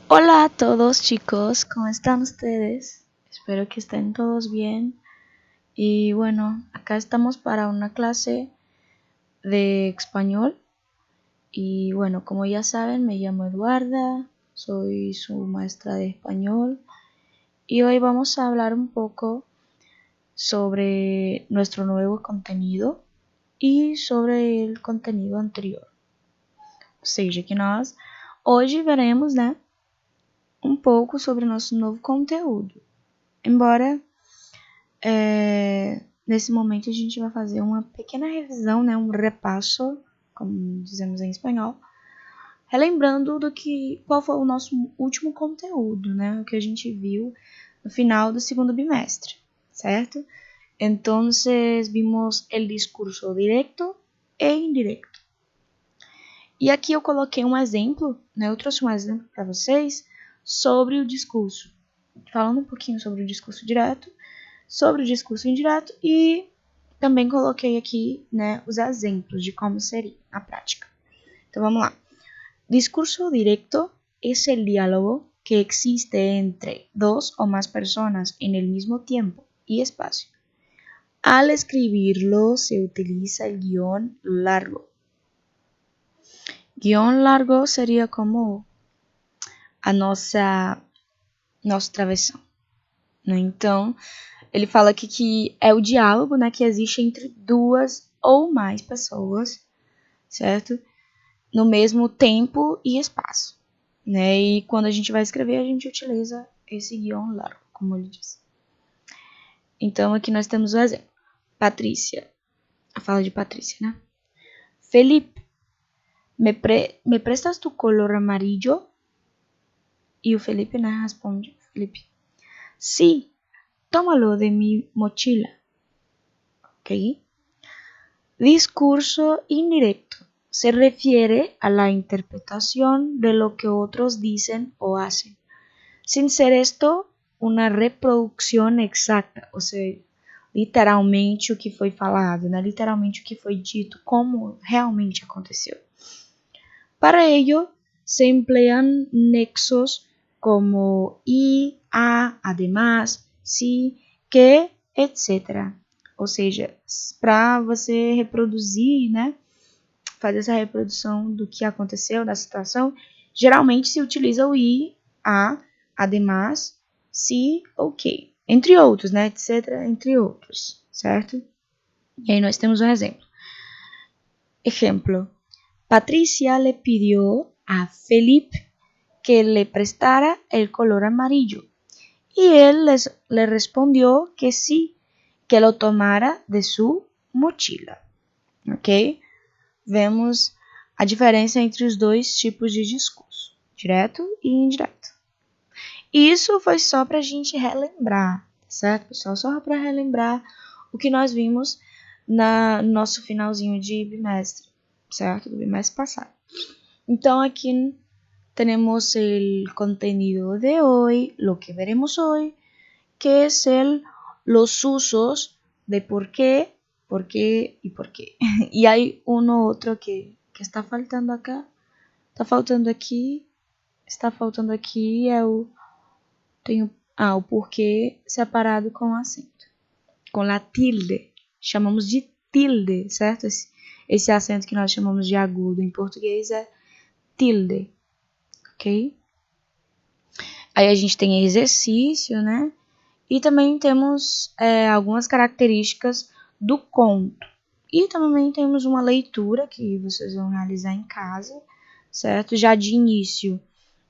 Hola a todos chicos, ¿cómo están ustedes? Espero que estén todos bien. Y bueno, acá estamos para una clase de español. Y bueno, como ya saben, me llamo Eduarda, soy su maestra de español. Y hoy vamos a hablar un poco sobre nuestro nuevo contenido e sobre el contenido anterior. Ou seja, que nós hoje veremos, um pouco sobre o nosso novo conteúdo. Embora nesse momento a gente vai fazer uma pequena revisão, um repasso, como dizemos em espanhol, relembrando qual foi o nosso último conteúdo, o que a gente viu no final do segundo bimestre, certo? Então, vimos o discurso direto e indireto. E aqui eu coloquei um exemplo, eu trouxe um exemplo para vocês sobre o discurso, falando um pouquinho sobre o discurso direto, sobre o discurso indireto e também coloquei aqui, os exemplos de como seria a prática. Então vamos lá. Discurso directo es el diálogo que existe entre dos o más personas en el mismo tiempo y espacio. Al escribirlo se utiliza el guión largo. Guión largo seria como a nossa travessão. Então, ele fala aqui que é o diálogo, que existe entre duas ou mais pessoas, certo? No mesmo tempo e espaço, E quando a gente vai escrever, a gente utiliza esse guião largo, como ele diz. Então, aqui nós temos o exemplo. Patrícia. A fala de Patrícia, Felipe, me prestas tu color amarillo? E o Felipe, responde, Felipe, sí, tómalo de mi mochila. Ok? Discurso indirecto. Se refiere a la interpretación de lo que otros dicen o hacen, sin ser esto uma reprodução exata, ou seja, literalmente o que foi falado, literalmente o que foi dito, como realmente aconteceu. Para ello, se emplean nexos como y, a, además, si, que, etc. Ou seja, para você reproduzir, fazer essa reprodução do que aconteceu, da situação, geralmente se utiliza o i, a, además, si ou que. Entre outros, etc. Entre outros, certo? E aí nós temos um exemplo. Ejemplo. Patricia le pidió a Felipe que le prestara el color amarillo y él le respondió que sí, que lo tomara de su mochila. Ok? Vemos a diferença entre os dois tipos de discurso, direto e indireto. E isso foi só para a gente relembrar, certo, pessoal? Só para relembrar o que nós vimos no nosso finalzinho de bimestre, certo? Do bimestre passado. Então, aqui temos o contenido de hoje, lo que veremos hoje, que é los usos de por qué y por qué. E aí, outro que está faltando acá. Está faltando aqui, o porquê separado com acento. Com la tilde. Chamamos de tilde, certo? Esse acento que nós chamamos de agudo em português é tilde, ok? Aí a gente tem exercício, E também temos algumas características do conto. E também temos uma leitura que vocês vão realizar em casa, certo? Já de início,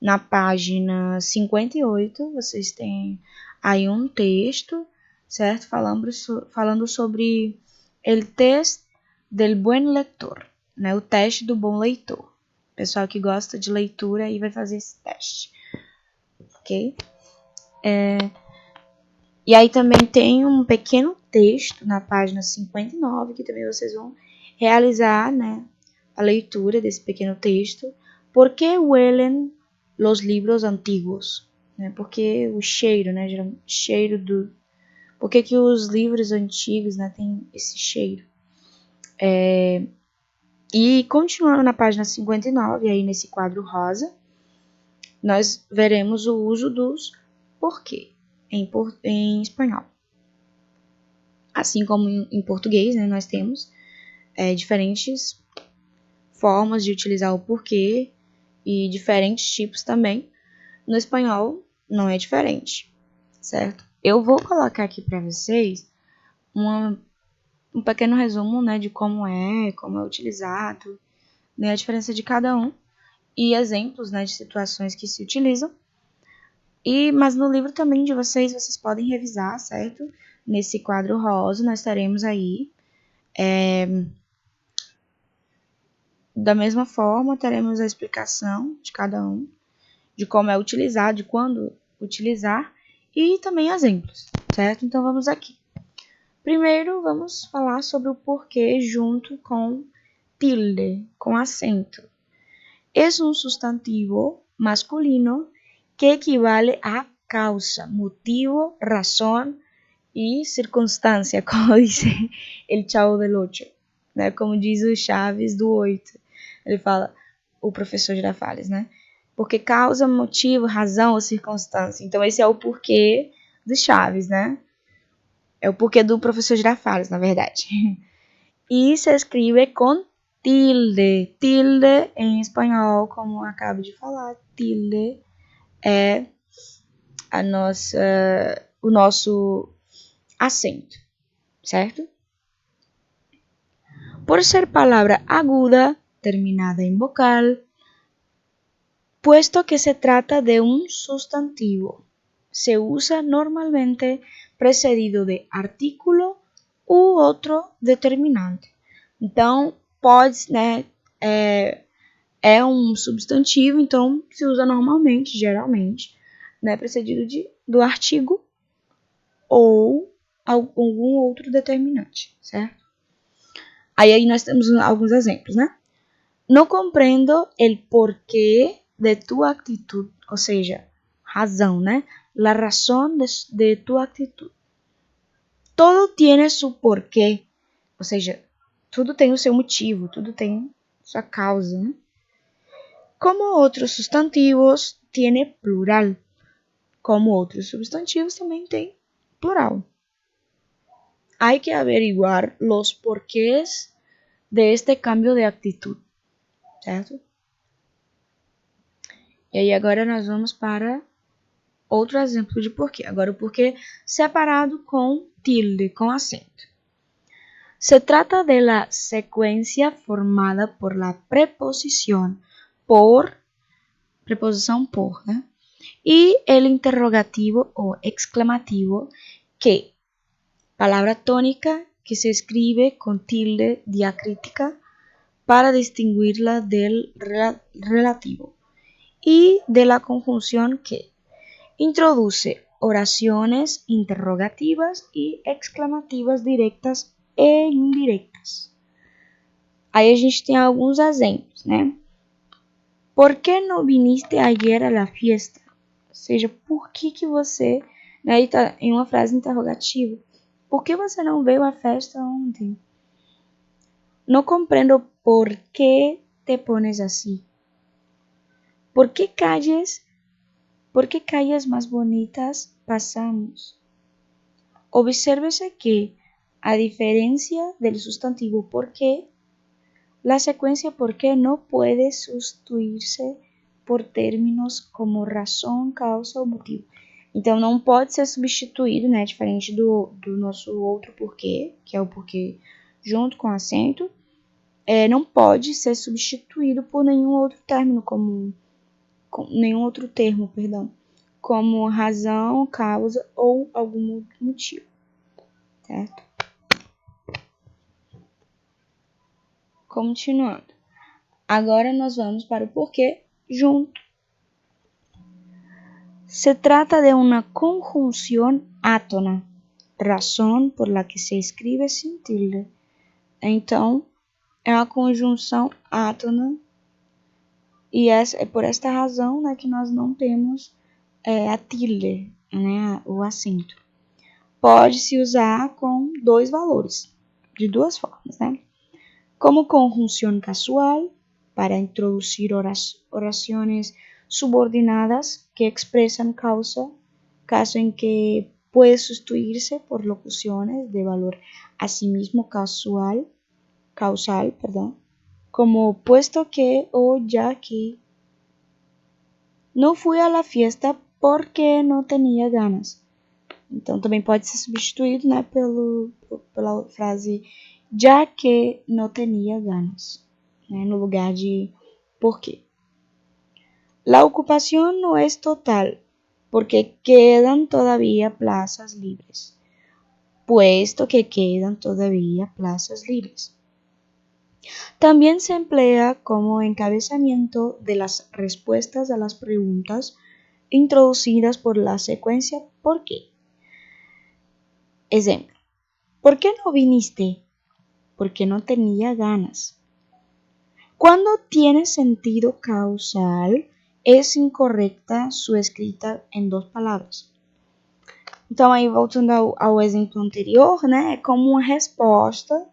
na página 58, vocês têm aí um texto, certo? Falando sobre o teste del buen lector, O teste do bom leitor. Pessoal que gosta de leitura aí vai fazer esse teste, ok? E aí também tem um pequeno texto na página 59, que também vocês vão realizar, a leitura desse pequeno texto. Por que huelen los libros antiguos? Porque o cheiro, cheiro do... Por que os livros antigos, têm esse cheiro? E continuando na página 59, aí nesse quadro rosa, nós veremos o uso dos porquê em espanhol. Assim como em português, né, nós temos diferentes formas de utilizar o porquê e diferentes tipos também. No espanhol não é diferente, certo? Eu vou colocar aqui para vocês um pequeno resumo, né, de como é utilizado, né, a diferença de cada um e exemplos, né, de situações que se utilizam. Mas no livro também de vocês podem revisar, certo? Nesse quadro rosa nós teremos aí da mesma forma, teremos a explicação de cada um, de como é utilizado, de quando utilizar e também exemplos, certo? Então vamos aqui. Primeiro vamos falar sobre o porquê junto com tilde, com acento. É um substantivo masculino que equivale a causa, motivo, razão e circunstância, como diz el Chavo del Ocho, né? Como diz o Chaves do 8. Ele fala, o professor Girafales, né? Porque causa, motivo, razão ou circunstância. Então esse é o porquê do Chaves, né? É o porquê do professor Girafales, na verdade. E se escreve com tilde. Tilde em espanhol, como acabo de falar, tilde é o nosso acento, certo? Por ser palabra aguda, terminada en vocal, puesto que se trata de un sustantivo, se usa normalmente precedido de artículo u outro determinante. Então, pode, né, é um substantivo, então se usa normalmente, geralmente, né, precedido do artigo ou algum outro determinante, certo? Aí nós temos alguns exemplos, né? Não compreendo el porquê de tu actitud, ou seja, razão, né? La razón de tu actitud. Todo tiene su porquê, ou seja, tudo tem o seu motivo, tudo tem sua causa, né? Como outros substantivos, tiene plural. Como outros substantivos também tem plural. Hay que averiguar los porqués de este cambio de actitud, certo? E aí agora nós vamos para outro exemplo de porquê. Agora o porquê separado com tilde, com acento. Se trata de la secuencia formada por la preposición preposición por, ¿no? Y el interrogativo o exclamativo que, palabra tónica que se escribe con tilde diacrítica para distinguirla del relativo y de la conjunción que introduce oraciones interrogativas y exclamativas directas e indirectas. Aí a gente tem alguns exemplos, né? Por que não viniste ayer a la fiesta? Ou seja, por que você... Aí tá em uma frase interrogativa. Por que você não veio à festa ontem? Não compreendo por que te pones assim. Por que calles más bonitas pasamos? Obsérvese que, a diferencia del sustantivo por qué, la secuencia por qué no puede sustituirse por términos como razão, causa ou motivo. Então, não pode ser substituído, né, diferente do nosso outro porquê, que é o porquê junto com acento, não pode ser substituído por nenhum outro término como razão, causa ou algum outro motivo, certo? Continuando. Agora nós vamos para o porquê junto. Se trata de una conjunción átona, razón por la que se escribe sin tilde. Então, é uma conjunção átona e é por esta razão, né, que nós não temos a tilde, né, o acento. Pode-se usar com dois valores, de duas formas, né? Como conjunción casual, para introducir oraciones subordinadas que expresan causa, caso en que puede sustituirse por locuciones de valor asimismo causal, como puesto que o ya que. Não fui à la fiesta porque não tinha ganas. Então também pode ser substituído, né, pela frase já que não tinha ganas, né, no lugar de porque. La ocupación no es total porque quedan todavía plazas libres, puesto que quedan todavía plazas libres. También se emplea como encabezamiento de las respuestas a las preguntas introducidas por la secuencia ¿por qué? Ejemplo, ¿por qué no viniste? Porque no tenía ganas. Cuando tiene sentido causal, es incorrecta su escrita em 2 palavras. Então, aí voltando ao exemplo anterior, né, é como uma resposta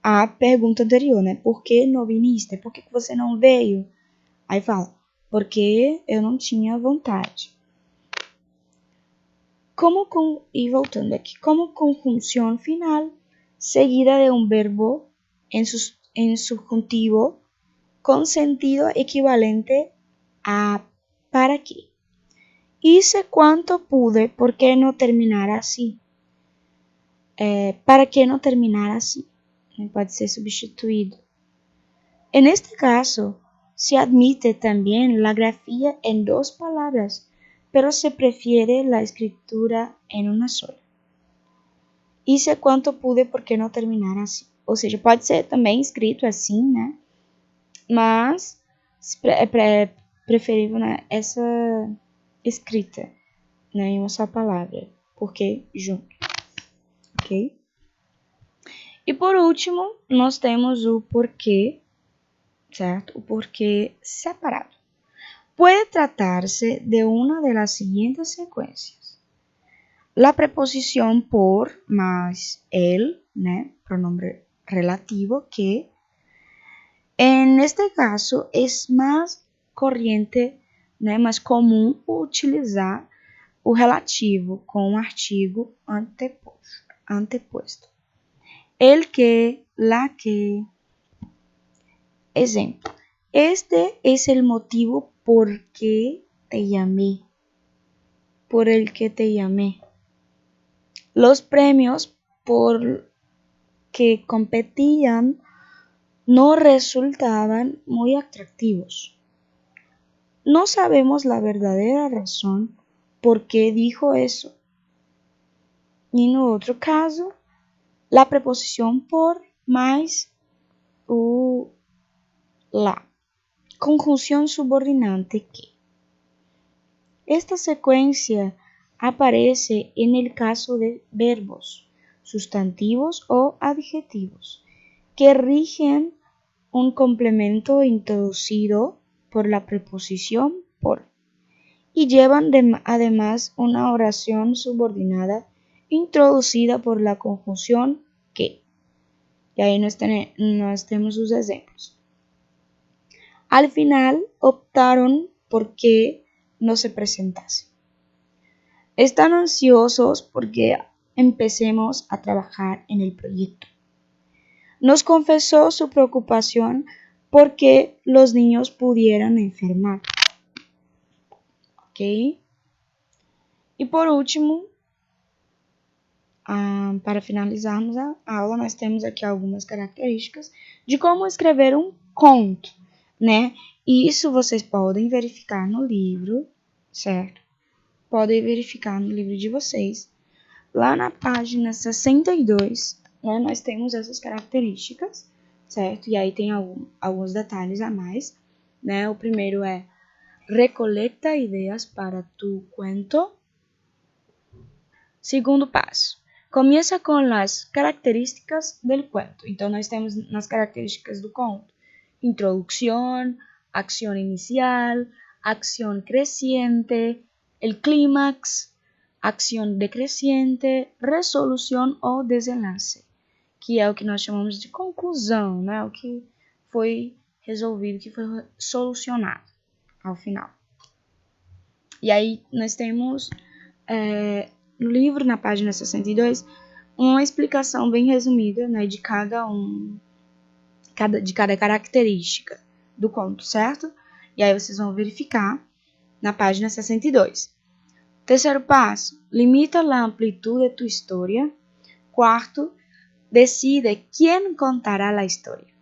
à pergunta anterior, né? Por que não viniste? Por que você não veio? Aí fala, porque eu não tinha vontade. E voltando aqui, como conjunção final, seguida de um verbo em subjuntivo con sentido equivalente a para qué. Hice cuanto pude, ¿por qué no terminar así? ¿Para qué no terminar así? Pode ser substituido. En este caso, se admite también la grafía en 2 palabras, pero se prefiere la escritura en una sola. Hice quanto pude, por que não terminar assim? Ou seja, pode ser também escrito assim, né? Mas é preferível, né, essa escrita, né, em uma só palavra, porque junto, ok? E por último, nós temos o porquê, certo? O porquê separado. Puede tratarse de una de las siguientes secuencias. La preposición por más el, né, pronombre relativo que, en este caso es más corriente, né, mais comum utilizar o relativo com o artigo anteposto. El que, la que. Ejemplo, este es el motivo por que te llamé. Por el que te llamé. Los premios por que competían no resultaban muy atractivos. No sabemos la verdadera razón por qué dijo eso. Y en otro caso, la preposición por más o la. Conjunción subordinante que. Esta secuencia aparece en el caso de verbos, sustantivos o adjetivos que rigen un complemento introducido por la preposición por y llevan además una oración subordinada introducida por la conjunción que. Y ahí nós temos os exemplos. Al final optaron por que no se presentase. Están ansiosos porque empecemos a trabajar en el proyecto. Nos confesó su preocupación porque los niños pudieran enfermar. ¿Ok? E por último, para finalizarmos a aula, nós temos aqui algumas características de como escrever um conto, né? E isso vocês podem verificar no livro, certo? Podem verificar no livro de vocês. Lá na página 62, né, nós temos essas características, certo? E aí tem alguns detalhes a mais, né? O primeiro é recolecta ideas para tu cuento. Segundo passo, começa com as características del cuento. Então, nós temos nas características do conto introducción, acción inicial, acción creciente, el clímax, acción decrescente, resolução ou desenlace, que é o que nós chamamos de conclusão, né? O que foi resolvido, que foi solucionado ao final. E aí nós temos no livro, na página 62, uma explicação bem resumida, né, de cada característica do conto, certo? E aí vocês vão verificar na página 62. Terceiro passo, limita a amplitude de tu história. Quarto, decide quién contará la historia.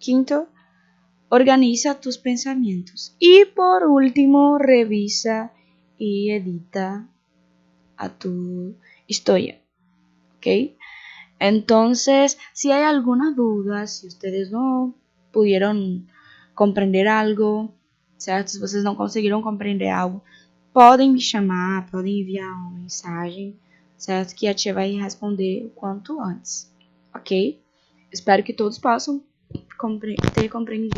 Quinto, organiza tus pensamientos. Y por último, revisa y edita a tu historia. ¿Ok? Entonces, si hay alguna duda, si ustedes no pudieron compreender algo, certo? Se vocês não conseguiram compreender algo, podem me chamar, podem enviar uma mensagem, certo? Que a tia vai responder o quanto antes, ok? Espero que todos possam ter compreendido.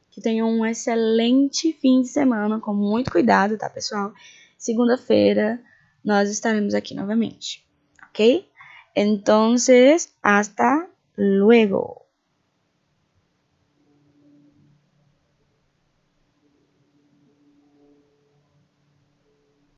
Que tenham um excelente fim de semana, com muito cuidado, tá, pessoal? Segunda-feira nós estaremos aqui novamente, ok? Entonces, hasta luego.